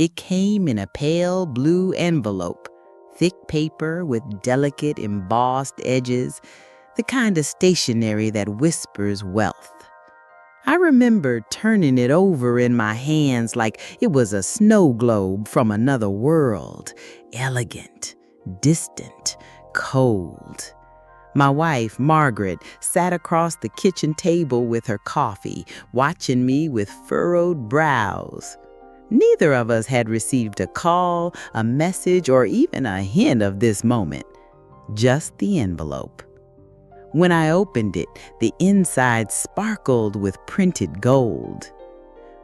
It came in a pale blue envelope, thick paper with delicate embossed edges, the kind of stationery that whispers wealth. I remember turning it over in my hands like it was a snow globe from another world, elegant, distant, cold. My wife, Margaret, sat across the kitchen table with her coffee, watching me with furrowed brows. Neither of us had received a call, a message, or even a hint of this moment. Just the envelope. When I opened it, the inside sparkled with printed gold.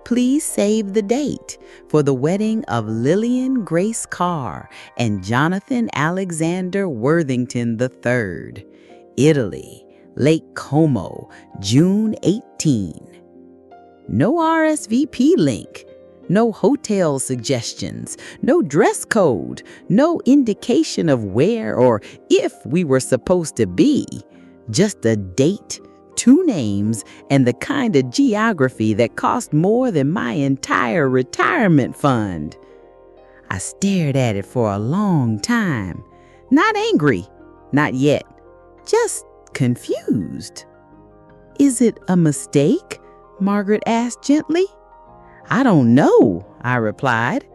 Please save the date for the wedding of Lillian Grace Carr and Jonathan Alexander Worthington III. Italy, Lake Como, June 18. No RSVP link. No hotel suggestions, no dress code, no indication of where or if we were supposed to be. Just a date, 2 names, and the kind of geography that cost more than my entire retirement fund. I stared at it for a long time. Not angry, not yet, just confused. Is it a mistake? Margaret asked gently. I don't know, I replied.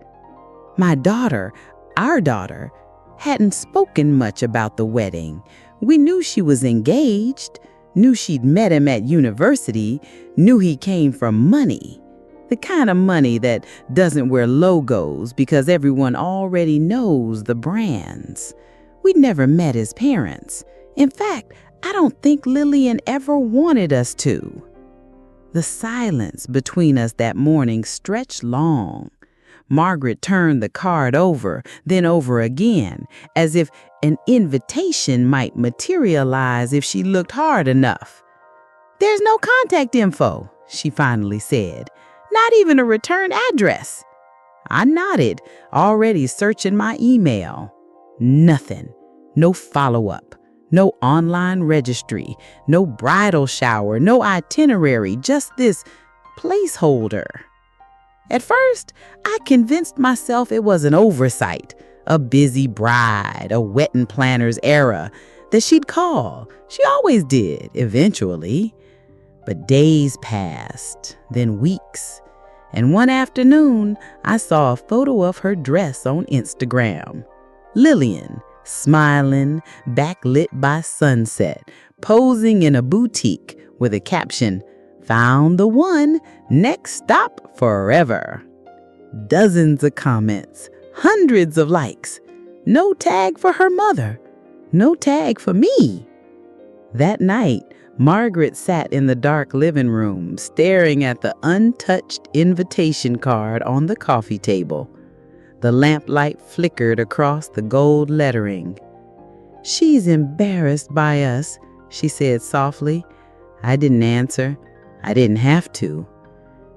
My daughter, our daughter, hadn't spoken much about the wedding. We knew she was engaged, knew she'd met him at university, knew he came from money. The kind of money that doesn't wear logos because everyone already knows the brands. We'd never met his parents. In fact, I don't think Lillian ever wanted us to. The silence between us that morning stretched long. Margaret turned the card over, then over again, as if an invitation might materialize if she looked hard enough. There's no contact info, she finally said. Not even a return address. I nodded, already searching my email. Nothing. No follow-up. No online registry, no bridal shower, no itinerary, just this placeholder. At first, I convinced myself it was an oversight, a busy bride, a wedding planner's error, that she'd call. She always did, eventually. But days passed, then weeks, and one afternoon, I saw a photo of her dress on Instagram. Lillian, smiling, backlit by sunset, posing in a boutique with a caption, "Found the one, next stop forever." Dozens of comments, hundreds of likes. No tag for her mother, no tag for me. That night, Margaret sat in the dark living room, staring at the untouched invitation card on the coffee table. The lamplight flickered across the gold lettering. "She's embarrassed by us," she said softly. I didn't answer. I didn't have to.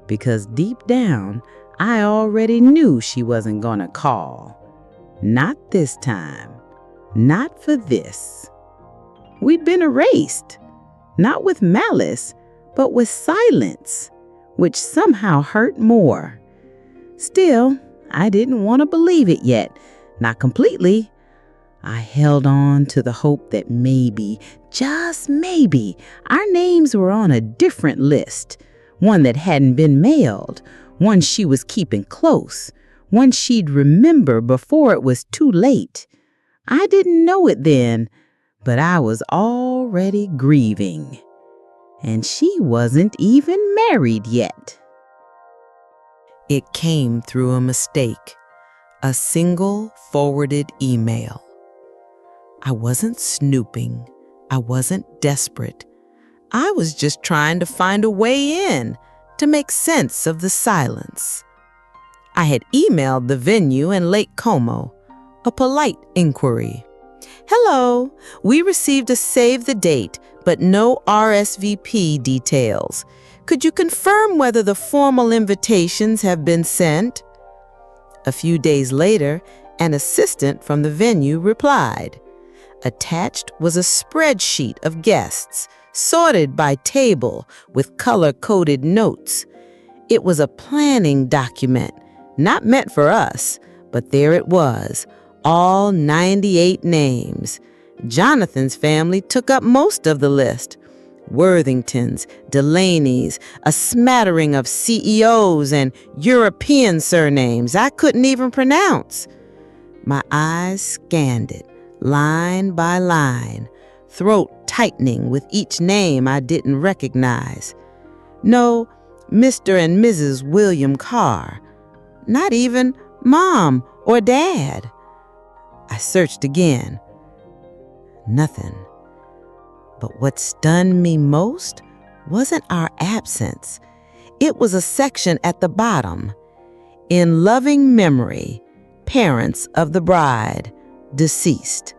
Because deep down, I already knew she wasn't gonna call. Not this time. Not for this. We'd been erased. Not with malice, but with silence, which somehow hurt more. Still, I didn't want to believe it yet, not completely. I held on to the hope that maybe, just maybe, our names were on a different list, one that hadn't been mailed, one she was keeping close, one she'd remember before it was too late. I didn't know it then, but I was already grieving. And she wasn't even married yet. It came through a mistake, a single forwarded email. I wasn't snooping. I wasn't desperate. I was just trying to find a way in, to make sense of the silence. I had emailed the venue in Lake Como, a polite inquiry. "Hello, we received a save the date, but no RSVP details. Could you confirm whether the formal invitations have been sent?" A few days later, an assistant from the venue replied. Attached was a spreadsheet of guests, sorted by table with color-coded notes. It was a planning document, Not meant for us, but there it was, all 98 names. Jonathan's family took up most of the list. Worthingtons, Delaney's, a smattering of CEOs and European surnames I couldn't even pronounce. My eyes scanned it, line by line, throat tightening with each name I didn't recognize. No Mr. and Mrs. William Carr, not even Mom or Dad. I searched again. Nothing. But what stunned me most wasn't our absence. It was a section at the bottom. In loving memory, parents of the bride, deceased.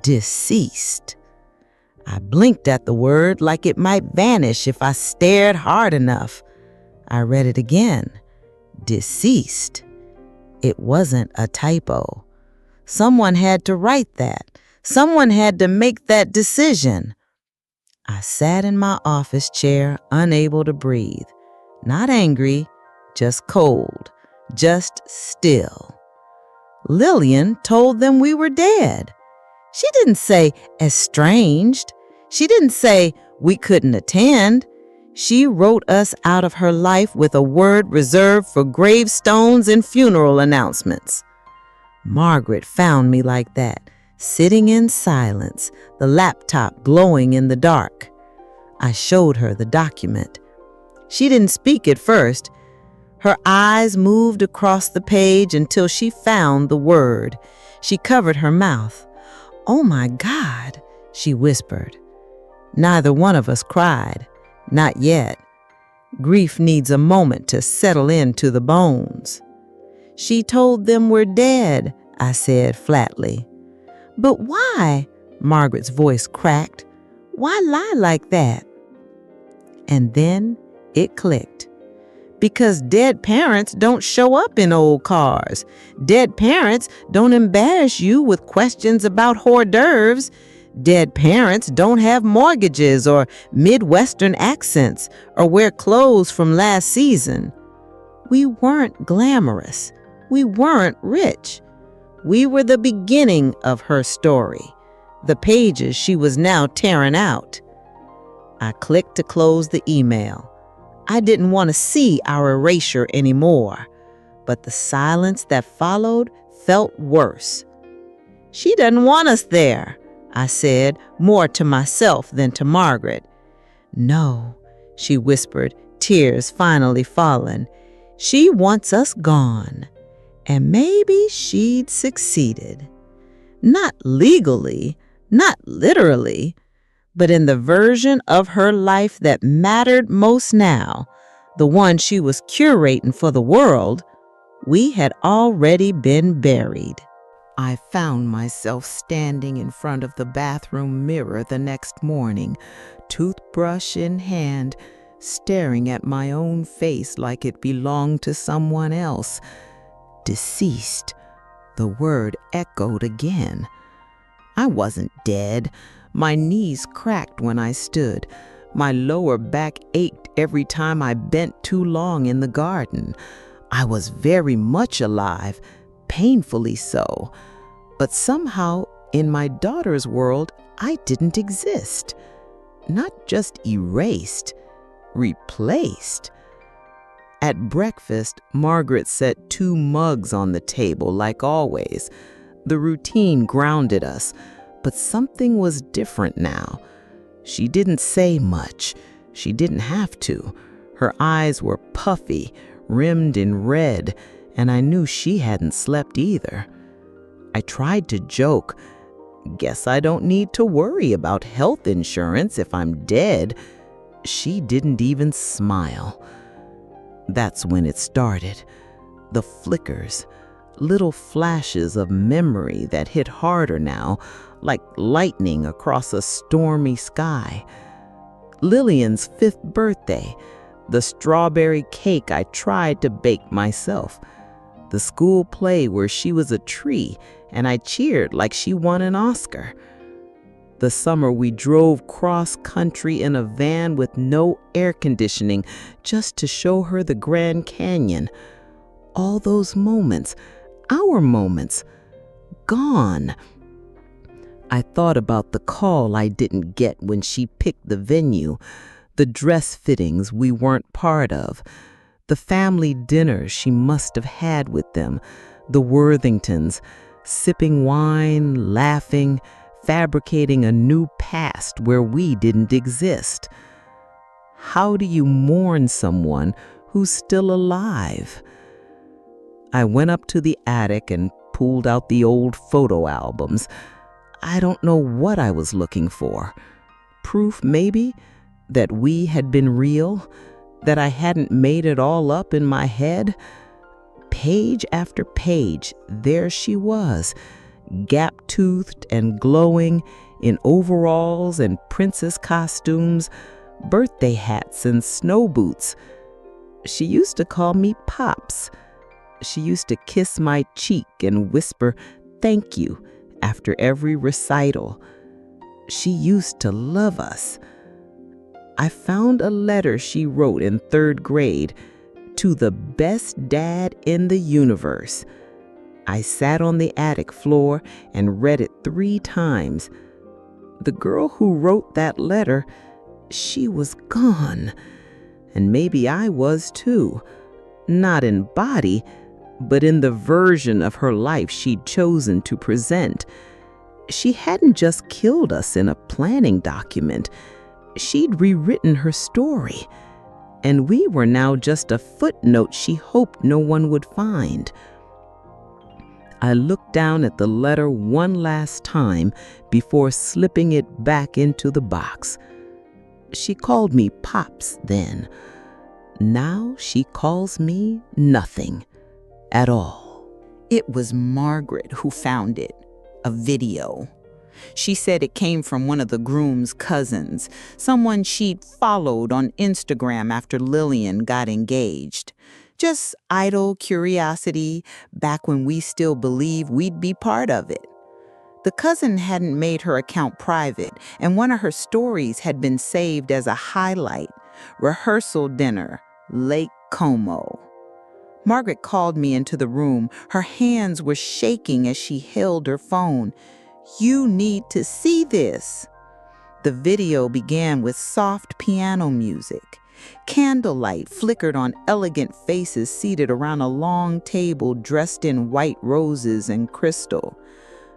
Deceased. I blinked at the word like it might vanish if I stared hard enough. I read it again. Deceased. It wasn't a typo. Someone had to write that. Someone had to make that decision. I sat in my office chair, unable to breathe. Not angry, just cold, just still. Lillian told them we were dead. She didn't say estranged. She didn't say we couldn't attend. She wrote us out of her life with a word reserved for gravestones and funeral announcements. Margaret found me like that, sitting in silence, the laptop glowing in the dark. I showed her the document. She didn't speak at first. Her eyes moved across the page until she found the word. She covered her mouth. "Oh my God," she whispered. Neither one of us cried. Not yet. Grief needs a moment to settle into the bones. "She told them we're dead," I said flatly. "But why?" Margaret's voice cracked. "Why lie like that?" And then it clicked. Because dead parents don't show up in old cars. Dead parents don't embarrass you with questions about hors d'oeuvres. Dead parents don't have mortgages or Midwestern accents or wear clothes from last season. We weren't glamorous. We weren't rich. We were the beginning of her story, the pages she was now tearing out. I clicked to close the email. I didn't want to see our erasure anymore, but the silence that followed felt worse. "She doesn't want us there," I said, more to myself than to Margaret. "No," she whispered, tears finally falling. "She wants us gone." And maybe she'd succeeded. Not legally, not literally, but in the version of her life that mattered most now, the one she was curating for the world, we had already been buried. I found myself standing in front of the bathroom mirror the next morning, toothbrush in hand, staring at my own face like it belonged to someone else. Deceased. The word echoed again. I wasn't dead. My knees cracked when I stood. My lower back ached every time I bent too long in the garden. I was very much alive, painfully so. But somehow, in my daughter's world, I didn't exist. Not just erased, replaced. At breakfast, Margaret set 2 mugs on the table like always. The routine grounded us, but something was different now. She didn't say much. She didn't have to. Her eyes were puffy, rimmed in red, and I knew she hadn't slept either. I tried to joke. "Guess I don't need to worry about health insurance if I'm dead." She didn't even smile. That's when it started. The flickers, little flashes of memory that hit harder now, like lightning across a stormy sky. Lillian's 5th birthday, the strawberry cake I tried to bake myself, the school play where she was a tree and I cheered like she won an Oscar. The summer we drove cross-country in a van with no air conditioning just to show her the Grand Canyon. All those moments, our moments, gone. I thought about the call I didn't get when she picked the venue, the dress fittings we weren't part of, the family dinner she must have had with them, the Worthingtons, sipping wine, laughing, fabricating a new past where we didn't exist. How do you mourn someone who's still alive? I went up to the attic and pulled out the old photo albums. I don't know what I was looking for. Proof, maybe, that we had been real, that I hadn't made it all up in my head. Page after page, there she was, gap-toothed and glowing, in overalls and princess costumes, birthday hats and snow boots. She used to call me Pops. She used to kiss my cheek and whisper, "Thank you," after every recital. She used to love us. I found a letter she wrote in 3rd grade, "To the best dad in the universe." I sat on the attic floor and read it 3 times. The girl who wrote that letter, she was gone. And maybe I was too. Not in body, but in the version of her life she'd chosen to present. She hadn't just killed us in a planning document. She'd rewritten her story. And we were now just a footnote she hoped no one would find. I looked down at the letter one last time before slipping it back into the box. She called me Pops then. Now she calls me nothing at all. It was Margaret who found it, a video. She said it came from one of the groom's cousins, someone she'd followed on Instagram after Lillian got engaged. Just idle curiosity back when we still believed we'd be part of it. The cousin hadn't made her account private, and one of her stories had been saved as a highlight. Rehearsal dinner, Lake Como. Margaret called me into the room. Her hands were shaking as she held her phone. "You need to see this." The video began with soft piano music. Candlelight flickered on elegant faces seated around a long table dressed in white roses and crystal.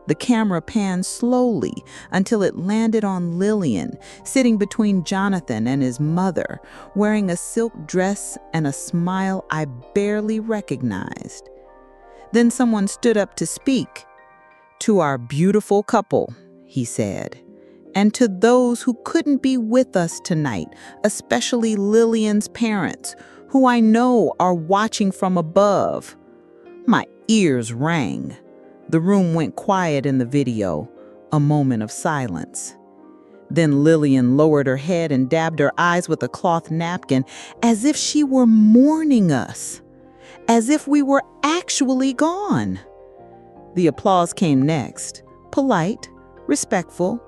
The camera panned slowly until it landed on Lillian, sitting between Jonathan and his mother, wearing a silk dress and a smile I barely recognized. Then someone stood up to speak. "To our beautiful couple," he said, "and to those who couldn't be with us tonight, especially Lillian's parents, who I know are watching from above." My ears rang. The room went quiet in the video, a moment of silence. Then Lillian lowered her head and dabbed her eyes with a cloth napkin, as if she were mourning us, as if we were actually gone. The applause came next, polite, respectful.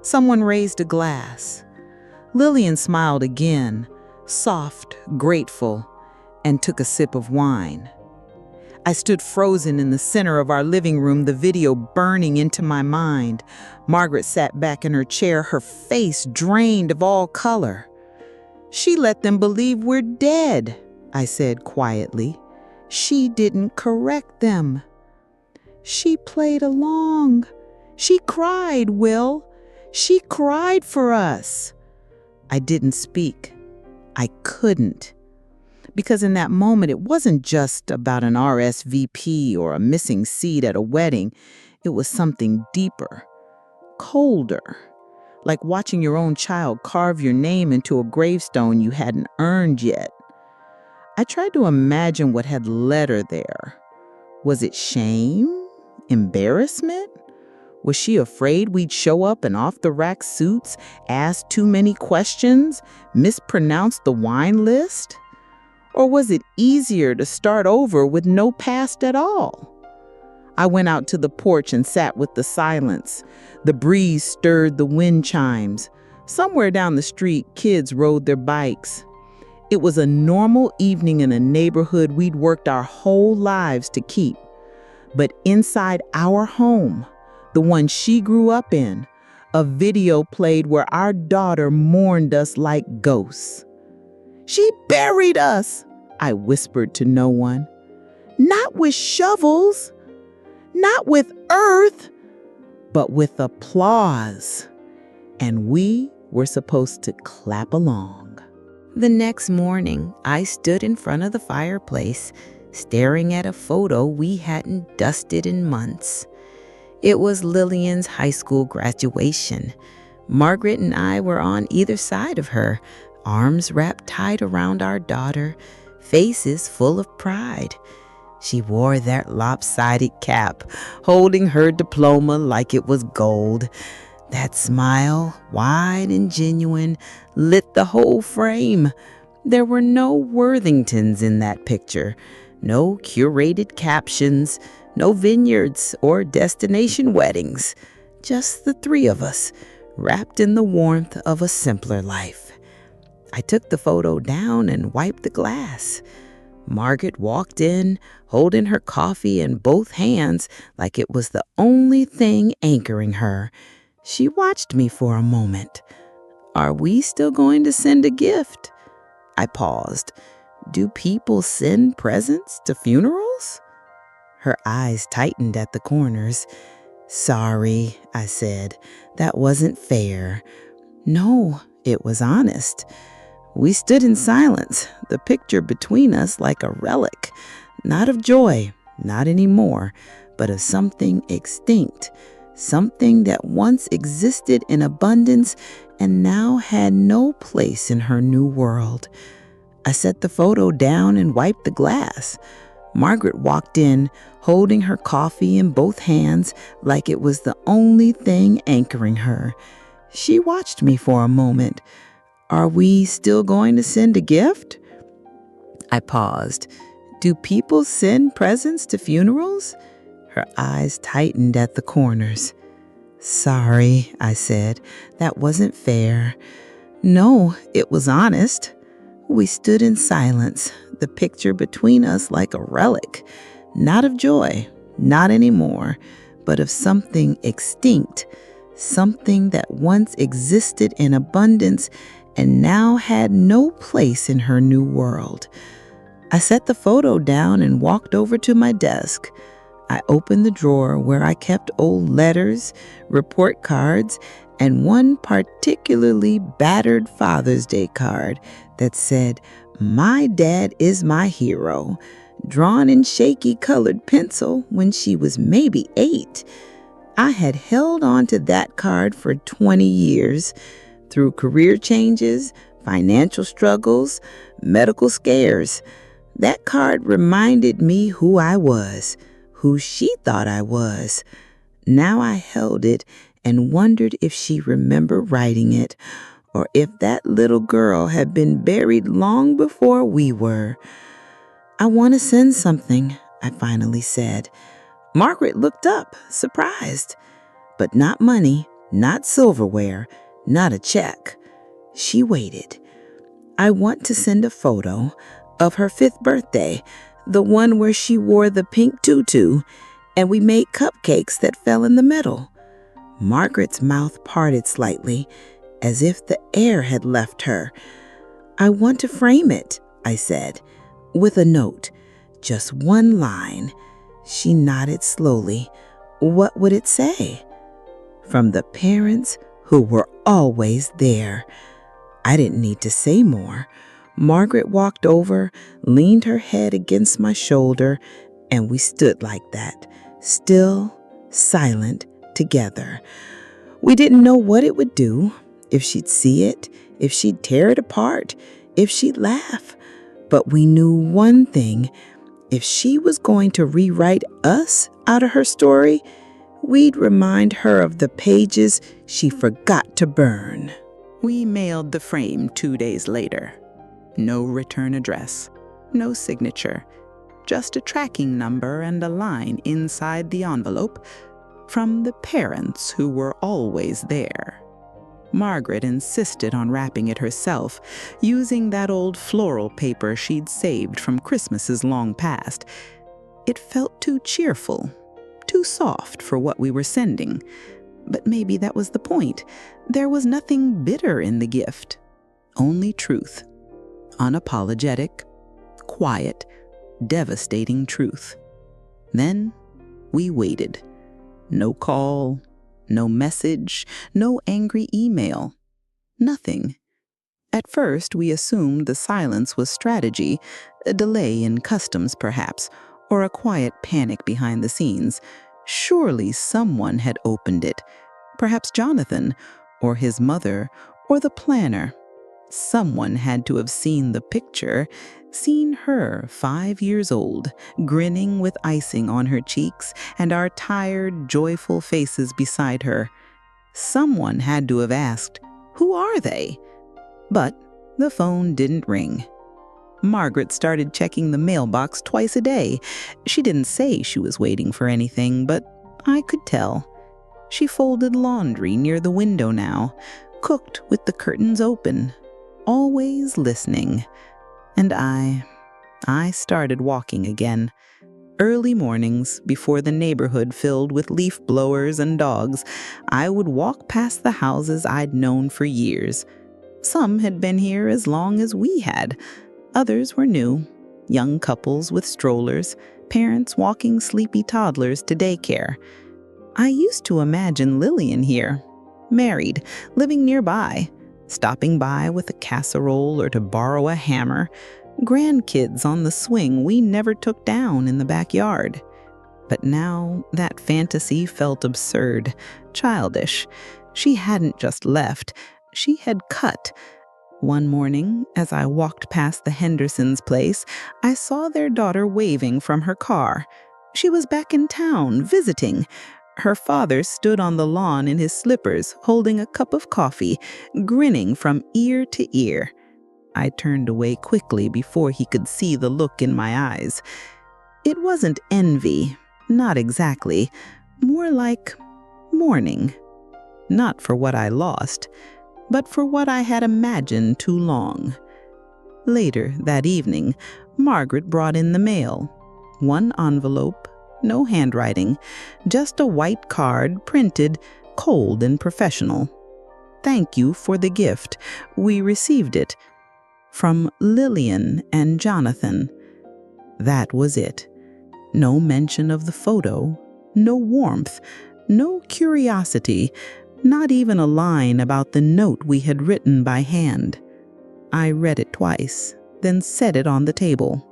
Someone raised a glass. Lillian smiled again, soft, grateful, and took a sip of wine. I stood frozen in the center of our living room, the video burning into my mind. Margaret sat back in her chair, her face drained of all color. "She let them believe we're dead," I said quietly. "She didn't correct them. She played along. She cried, Will. She cried for us." I didn't speak. I couldn't. Because in that moment, it wasn't just about an RSVP or a missing seat at a wedding. It was something deeper, colder, like watching your own child carve your name into a gravestone you hadn't earned yet. I tried to imagine what had led her there. Was it shame? Embarrassment? Was she afraid we'd show up in off-the-rack suits, ask too many questions, mispronounce the wine list? Or was it easier to start over with no past at all? I went out to the porch and sat with the silence. The breeze stirred the wind chimes. Somewhere down the street, kids rode their bikes. It was a normal evening in a neighborhood we'd worked our whole lives to keep. But inside our home, the one she grew up in, a video played where our daughter mourned us like ghosts. "She buried us," I whispered to no one. "Not with shovels, not with earth, but with applause." And we were supposed to clap along. The next morning, I stood in front of the fireplace, staring at a photo we hadn't dusted in months. It was Lillian's high school graduation. Margaret and I were on either side of her, arms wrapped tight around our daughter, faces full of pride. She wore that lopsided cap, holding her diploma like it was gold. That smile, wide and genuine, lit the whole frame. There were no Worthingtons in that picture, no curated captions, no vineyards or destination weddings. Just the three of us, wrapped in the warmth of a simpler life. I took the photo down and wiped the glass. Margaret walked in, holding her coffee in both hands like it was the only thing anchoring her. She watched me for a moment. "Are we still going to send a gift?" I paused. "Do people send presents to funerals?" Her eyes tightened at the corners. "Sorry," I said. "That wasn't fair." No, it was honest. We stood in silence, the picture between us like a relic, not of joy, not anymore, but of something extinct, something that once existed in abundance and now had no place in her new world. I set the photo down and wiped the glass. Margaret walked in, holding her coffee in both hands like it was the only thing anchoring her. She watched me for a moment. "Are we still going to send a gift?" I paused. "Do people send presents to funerals?" Her eyes tightened at the corners. "Sorry," I said. "That wasn't fair." No, it was honest. We stood in silence, the picture between us like a relic, not of joy, not anymore, but of something extinct, something that once existed in abundance and now had no place in her new world. I set the photo down and walked over to my desk. I opened the drawer where I kept old letters, report cards, and one particularly battered Father's Day card that said, "My dad is my hero," drawn in shaky colored pencil when she was maybe 8. I had held on to that card for 20 years, through career changes, financial struggles, medical scares. That card reminded me who I was, who she thought I was. Now I held it and wondered if she remembered writing it, or if that little girl had been buried long before we were. "I want to send something," I finally said. Margaret looked up, surprised. But not money, not silverware, not a check. She waited. "I want to send a photo of her 5th birthday, the one where she wore the pink tutu, and we made cupcakes that fell in the middle." Margaret's mouth parted slightly, as if the air had left her. "I want to frame it," I said, "with a note, just one line." She nodded slowly. "What would it say?" "From the parents who were always there." I didn't need to say more. Margaret walked over, leaned her head against my shoulder, and we stood like that, still, silent, together. We didn't know what it would do, if she'd see it, if she'd tear it apart, if she'd laugh. But we knew one thing: if she was going to rewrite us out of her story, we'd remind her of the pages she forgot to burn. We mailed the frame 2 days later. No return address, no signature, just a tracking number and a line inside the envelope: "From the parents who were always there." Margaret insisted on wrapping it herself, using that old floral paper she'd saved from Christmases long past. It felt too cheerful, too soft for what we were sending. But maybe that was the point. There was nothing bitter in the gift, only truth. Unapologetic, quiet, devastating truth. Then we waited. No call, no message, no angry email. Nothing. At first, we assumed the silence was strategy, a delay in customs perhaps, or a quiet panic behind the scenes. Surely someone had opened it. Perhaps Jonathan, or his mother, or the planner. Someone had to have seen the picture, seen her 5 years old, grinning with icing on her cheeks and our tired, joyful faces beside her. Someone had to have asked, "Who are they?" But the phone didn't ring. Margaret started checking the mailbox twice a day. She didn't say she was waiting for anything, but I could tell. She folded laundry near the window now, cooked with the curtains open, always listening. And I started walking again. Early mornings, before the neighborhood filled with leaf blowers and dogs, I would walk past the houses I'd known for years. Some had been here as long as we had. Others were new, young couples with strollers, parents walking sleepy toddlers to daycare. I used to imagine Lillian here, married, living nearby, stopping by with a casserole or to borrow a hammer, grandkids on the swing we never took down in the backyard. But now that fantasy felt absurd, childish. She hadn't just left, she had cut. One morning, as I walked past the Hendersons' place, I saw their daughter waving from her car. She was back in town, visiting. Her father stood on the lawn in his slippers, holding a cup of coffee, grinning from ear to ear. I turned away quickly before he could see the look in my eyes. It wasn't envy, not exactly, more like mourning. Not for what I lost, but for what I had imagined too long. Later that evening, Margaret brought in the mail. One envelope, no handwriting, just a white card printed cold and professional. "Thank you for the gift. We received it. From Lillian and Jonathan." That was it. No mention of the photo, no warmth, no curiosity, not even a line about the note we had written by hand. I read it twice, then set it on the table.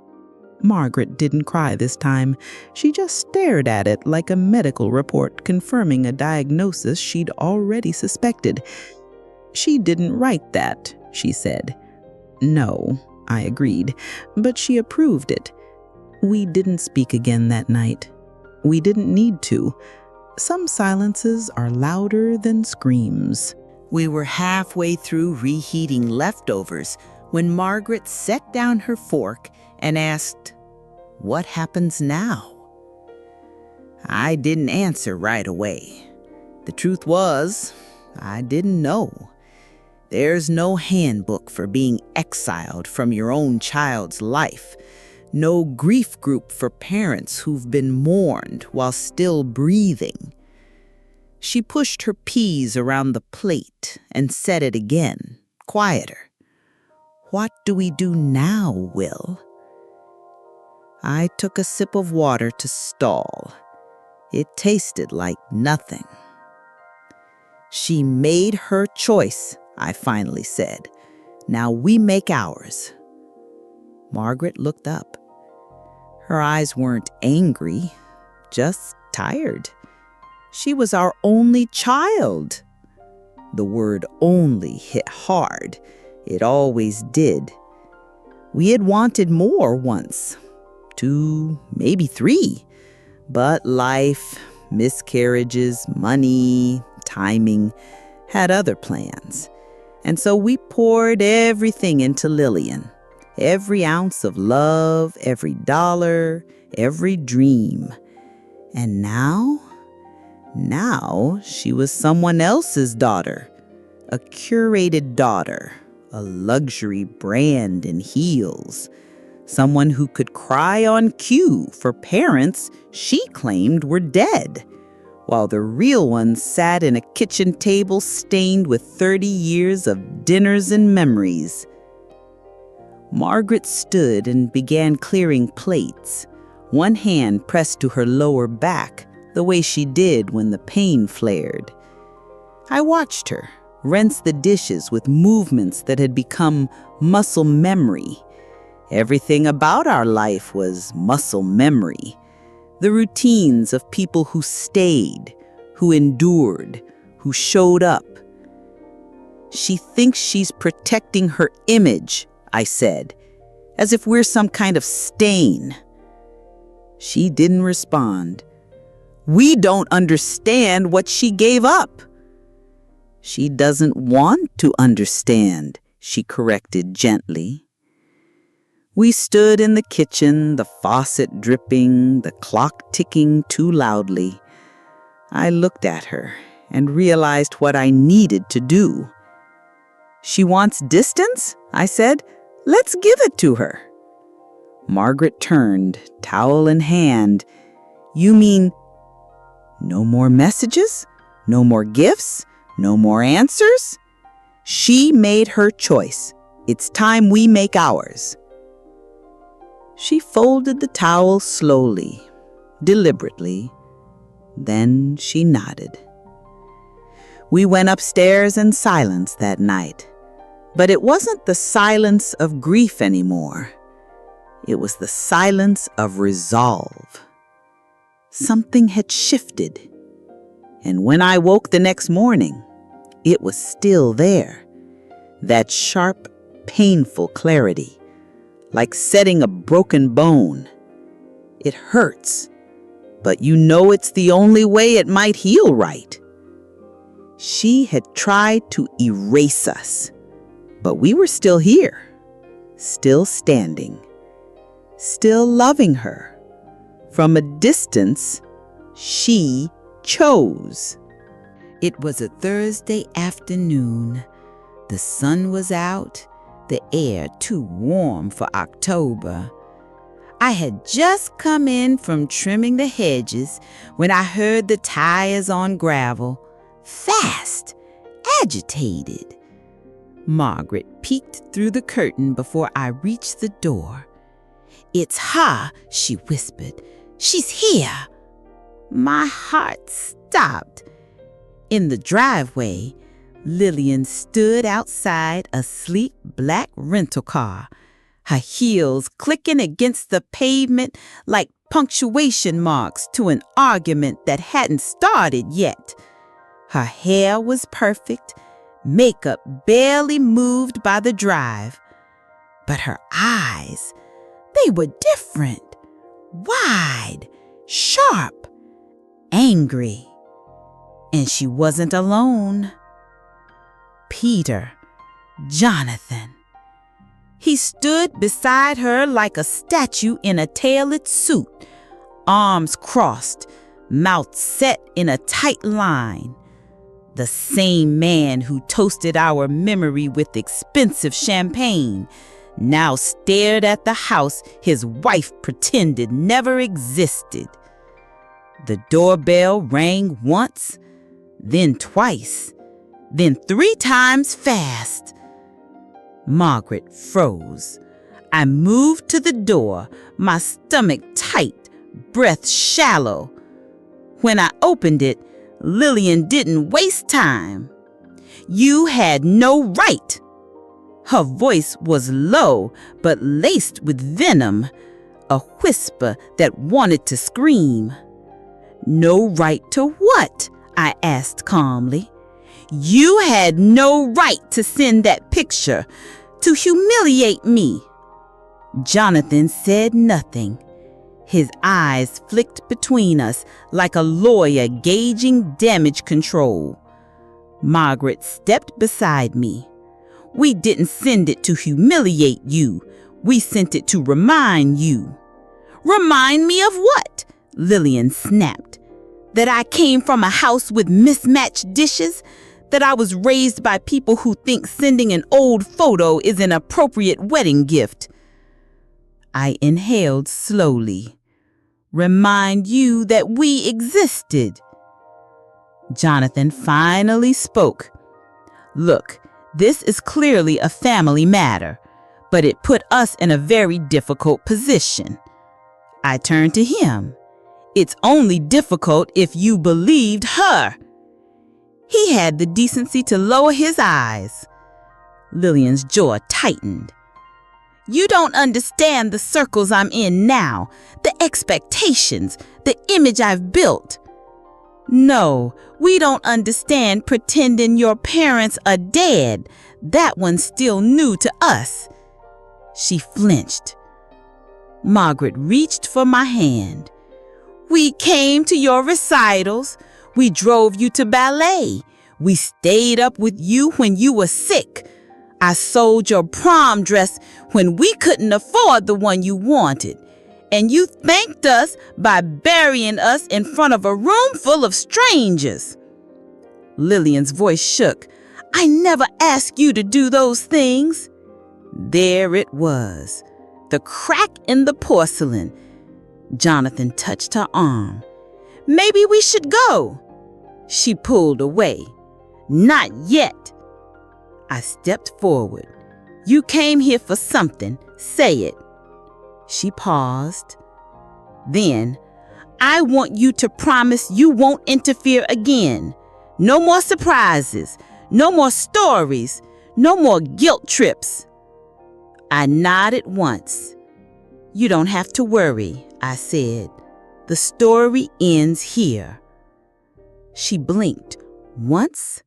Margaret didn't cry this time. She just stared at it like a medical report confirming a diagnosis she'd already suspected. "She didn't write that," she said. "No," I agreed, but she approved it. We didn't speak again that night. We didn't need to. Some silences are louder than screams. We were halfway through reheating leftovers when Margaret set down her fork and asked, "What happens now?" I didn't answer right away. The truth was, I didn't know. There's no handbook for being exiled from your own child's life. No grief group for parents who've been mourned while still breathing. She pushed her peas around the plate and said it again, quieter. "What do we do now, Will?" I took a sip of water to stall. It tasted like nothing. "She made her choice," I finally said. "Now we make ours." Margaret looked up. Her eyes weren't angry, just tired. She was our only child. The word "only" hit hard. It always did. We had wanted more once. 2, maybe 3. But life, miscarriages, money, timing had other plans. And so we poured everything into Lillian. Every ounce of love, every dollar, every dream. And now she was someone else's daughter. a curated daughter, a luxury brand in heels, someone who could cry on cue for parents she claimed were dead, while the real one sat in a kitchen table stained with 30 years of dinners and memories. Margaret stood and began clearing plates, one hand pressed to her lower back, the way she did when the pain flared. I watched her rinse the dishes with movements that had become muscle memory. Everything about our life was muscle memory. The routines of people who stayed, who endured, who showed up. "She thinks she's protecting her image," I said, "as if we're some kind of stain." She didn't respond. "We don't understand what she gave up." "She doesn't want to understand," she corrected gently. We stood in the kitchen, the faucet dripping, the clock ticking too loudly. I looked at her and realized what I needed to do. "She wants distance?" I said. "Let's give it to her." Margaret turned, towel in hand. "You mean no more messages? No more gifts? No more answers?" "She made her choice. It's time we make ours." She folded the towel slowly, deliberately. Then she nodded. We went upstairs in silence that night. But it wasn't the silence of grief anymore. It was the silence of resolve. Something had shifted. And when I woke the next morning, it was still there. That sharp, painful clarity, like setting a broken bone. It hurts, but you know it's the only way it might heal right. She had tried to erase us, but we were still here, still standing, still loving her. From a distance, she chose. It was a Thursday afternoon. The sun was out, the air too warm for October. I had just come in from trimming the hedges when I heard the tires on gravel, fast, agitated. Margaret peeked through the curtain before I reached the door. "It's her," she whispered. "She's here." My heart stopped. In the driveway, Lillian stood outside a sleek black rental car, her heels clicking against the pavement like punctuation marks to an argument that hadn't started yet. Her hair was perfect, makeup barely moved by the drive. But her eyes, they were different, wide, sharp, angry. And she wasn't alone. Peter, Jonathan. He stood beside her like a statue in a tailored suit, arms crossed, mouth set in a tight line. The same man who toasted our memory with expensive champagne now stared at the house his wife pretended never existed. The doorbell rang once, then twice, then 3 times fast. Margaret froze. I moved to the door, my stomach tight, breath shallow. When I opened it, Lillian didn't waste time. "You had no right." Her voice was low but laced with venom, a whisper that wanted to scream. "No right to what?" I asked calmly. "You had no right to send that picture, to humiliate me." Jonathan said nothing. His eyes flicked between us like a lawyer gauging damage control. Margaret stepped beside me. "We didn't send it to humiliate you. We sent it to remind you." "Remind me of what?" Lillian snapped. "That I came from a house with mismatched dishes? that I was raised by people who think sending an old photo is an appropriate wedding gift. I inhaled slowly. Remind you that we existed. Jonathan finally spoke. Look, this is clearly a family matter, but it put us in a very difficult position. I turned to him. It's only difficult if you believed her. He had the decency to lower his eyes. Lillian's jaw tightened. You don't understand the circles I'm in now, the expectations, the image I've built. No, we don't understand pretending your parents are dead. That one's still new to us. She flinched. Margaret reached for my hand. We came to your recitals. We drove you to ballet. We stayed up with you when you were sick. I sold your prom dress when we couldn't afford the one you wanted. And you thanked us by burying us in front of a room full of strangers. Lillian's voice shook. I never asked you to do those things. There it was, the crack in the porcelain. Jonathan touched her arm. Maybe we should go. She pulled away. Not yet. I stepped forward. You came here for something. Say it. She paused. Then, I want you to promise you won't interfere again. No more surprises. No more stories. No more guilt trips. I nodded once. You don't have to worry, I said. The story ends here. She blinked once,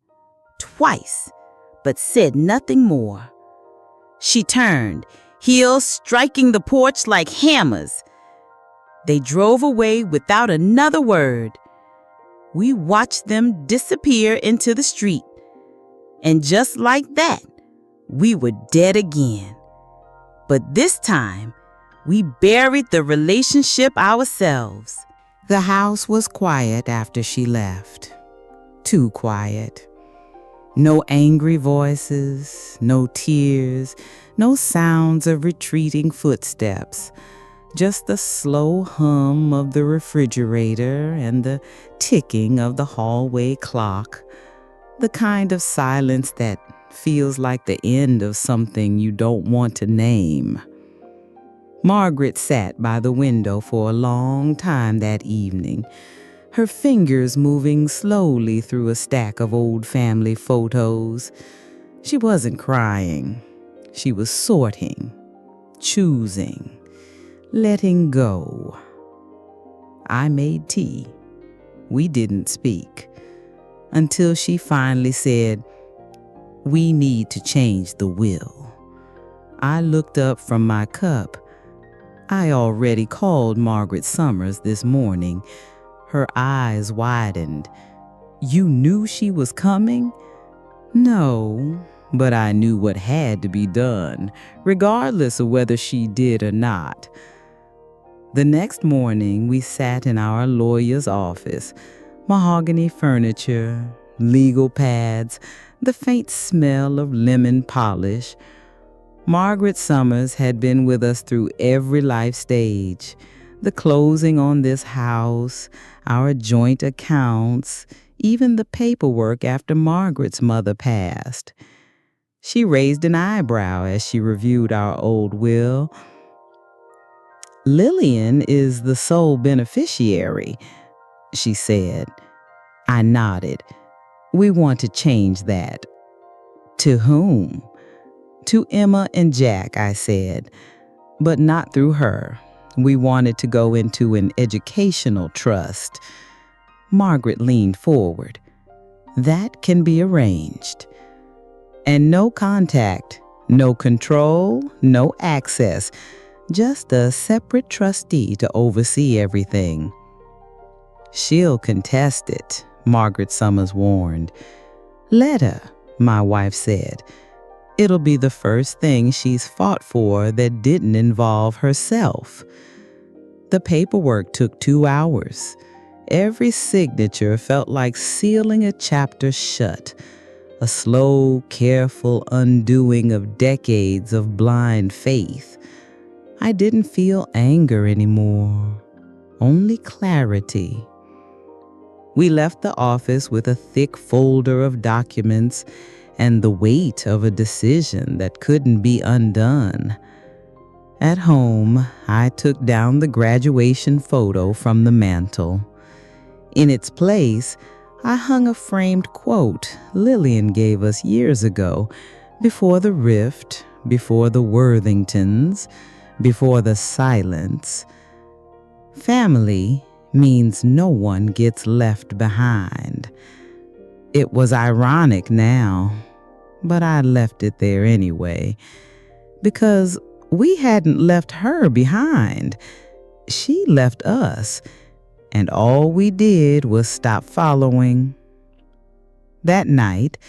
twice, but said nothing more. She turned, heels striking the porch like hammers. They drove away without another word. We watched them disappear into the street. And just like that, we were dead again. But this time, we buried the relationship ourselves. The house was quiet after she left. Too quiet. No angry voices, no tears, no sounds of retreating footsteps. Just the slow hum of the refrigerator and the ticking of the hallway clock. The kind of silence that feels like the end of something you don't want to name. Margaret sat by the window for a long time that evening, her fingers moving slowly through a stack of old family photos. She wasn't crying. She was sorting, choosing, letting go. I made tea. We didn't speak until she finally said, "We need to change the will." I looked up from my cup. I already called Margaret Summers this morning. Her eyes widened. You knew she was coming? No, but I knew what had to be done, regardless of whether she did or not. The next morning, we sat in our lawyer's office. Mahogany furniture, legal pads, the faint smell of lemon polish. Margaret Summers had been with us through every life stage. The closing on this house, our joint accounts, even the paperwork after Margaret's mother passed. She raised an eyebrow as she reviewed our old will. Lillian is the sole beneficiary, she said. I nodded. We want to change that. To whom? To Emma and Jack, I said, but not through her. We wanted to go into an educational trust. Margaret leaned forward. That can be arranged. And no contact, no control, no access, just a separate trustee to oversee everything. She'll contest it, Margaret Summers warned. Let her, my wife said. It'll be the first thing she's fought for that didn't involve herself. The paperwork took 2 hours. Every signature felt like sealing a chapter shut. a slow, careful undoing of decades of blind faith. I didn't feel anger anymore, only clarity. We left the office with a thick folder of documents and the weight of a decision that couldn't be undone. At home, I took down the graduation photo from the mantel. In its place, I hung a framed quote Lillian gave us years ago, before the rift, before the Worthingtons, before the silence. Family means no one gets left behind. It was ironic now, but I left it there anyway, because we hadn't left her behind. She left us, and all we did was stop following. That night,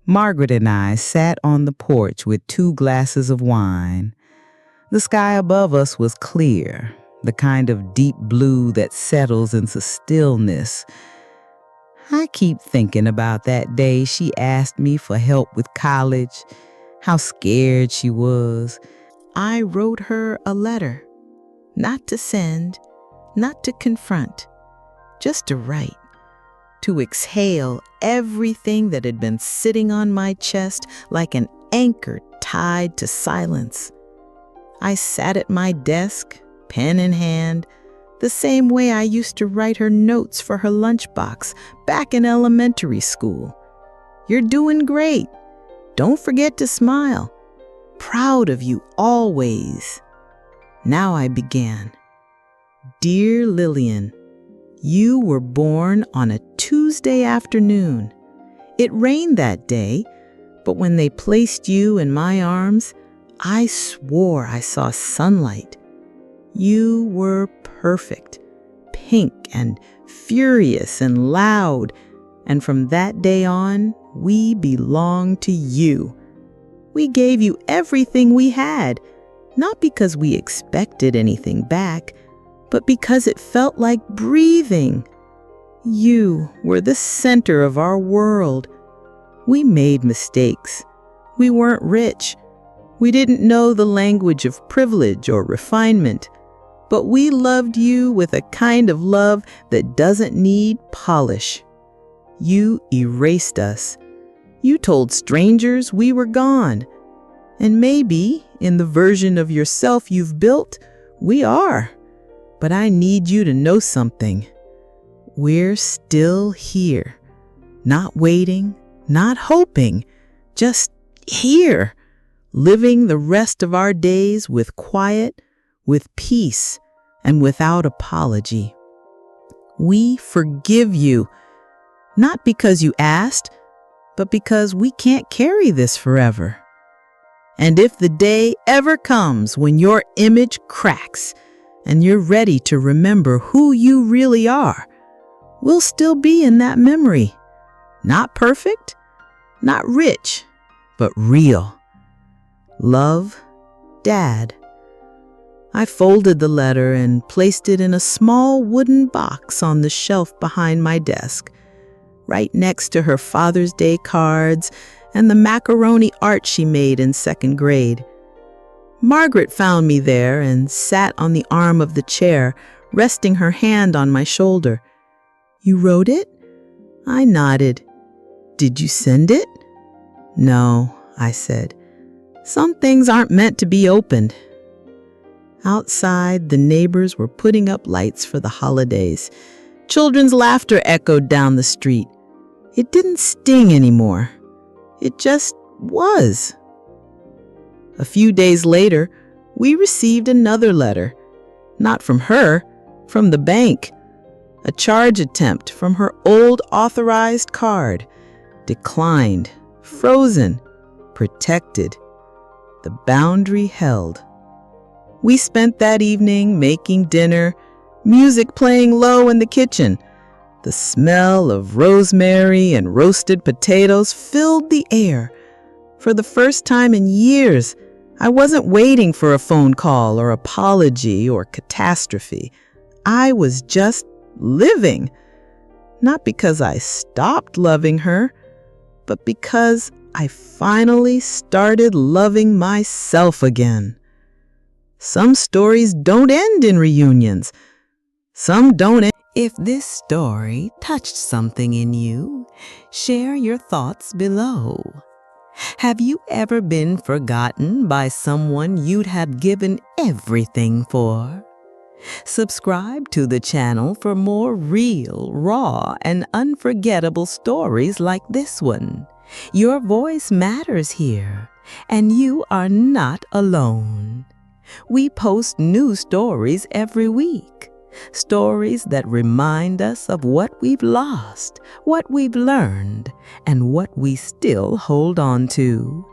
Margaret and I sat on the porch with 2 glasses of wine. The sky above us was clear, the kind of deep blue that settles into stillness. I keep thinking about that day she asked me for help with college, how scared she was. I wrote her a letter, not to send, not to confront, just to write, to exhale everything that had been sitting on my chest like an anchor tied to silence. I sat at my desk, pen in hand, the same way I used to write her notes for her lunchbox back in elementary school. "You're doing great. Don't forget to smile. Proud of you always." Now I began. "Dear Lillian, you were born on a Tuesday afternoon. It rained that day, but when they placed you in my arms, I swore I saw sunlight. You were perfect, pink and furious and loud, and from that day on, we belong to you. We gave you everything we had, not because we expected anything back, but because it felt like breathing. You were the center of our world. We made mistakes. We weren't rich. We didn't know the language of privilege or refinement, but we loved you with a kind of love that doesn't need polish. You erased us. You told strangers we were gone. And maybe, in the version of yourself you've built, we are. But I need you to know something. We're still here. Not waiting, not hoping, just here, living the rest of our days with quiet, with peace, and without apology. We forgive you, not because you asked, but because we can't carry this forever. And if the day ever comes when your image cracks and you're ready to remember who you really are, we'll still be in that memory. Not perfect, not rich, but real. Love, Dad. I folded the letter and placed it in a small wooden box on the shelf behind my desk, right next to her Father's Day cards and the macaroni art she made in 2nd grade. Margaret found me there and sat on the arm of the chair, resting her hand on my shoulder. "You wrote it?" I nodded. "Did you send it?" "No," I said. "Some things aren't meant to be opened." Outside, the neighbors were putting up lights for the holidays. Children's laughter echoed down the street. It didn't sting anymore. It just was. A few days later, we received another letter. Not from her, from the bank. A charge attempt from her old authorized card. Declined, frozen, protected. The boundary held. We spent that evening making dinner, music playing low in the kitchen. The smell of rosemary and roasted potatoes filled the air. For the first time in years, I wasn't waiting for a phone call or apology or catastrophe. I was just living. Not because I stopped loving her, but because I finally started loving myself again. Some stories don't end in reunions. Some don't end. If this story touched something in you, share your thoughts below. Have you ever been forgotten by someone you'd have given everything for? Subscribe to the channel for more real, raw, and unforgettable stories like this one. Your voice matters here, and you are not alone. We post new stories every week. Stories that remind us of what we've lost, what we've learned, and what we still hold on to.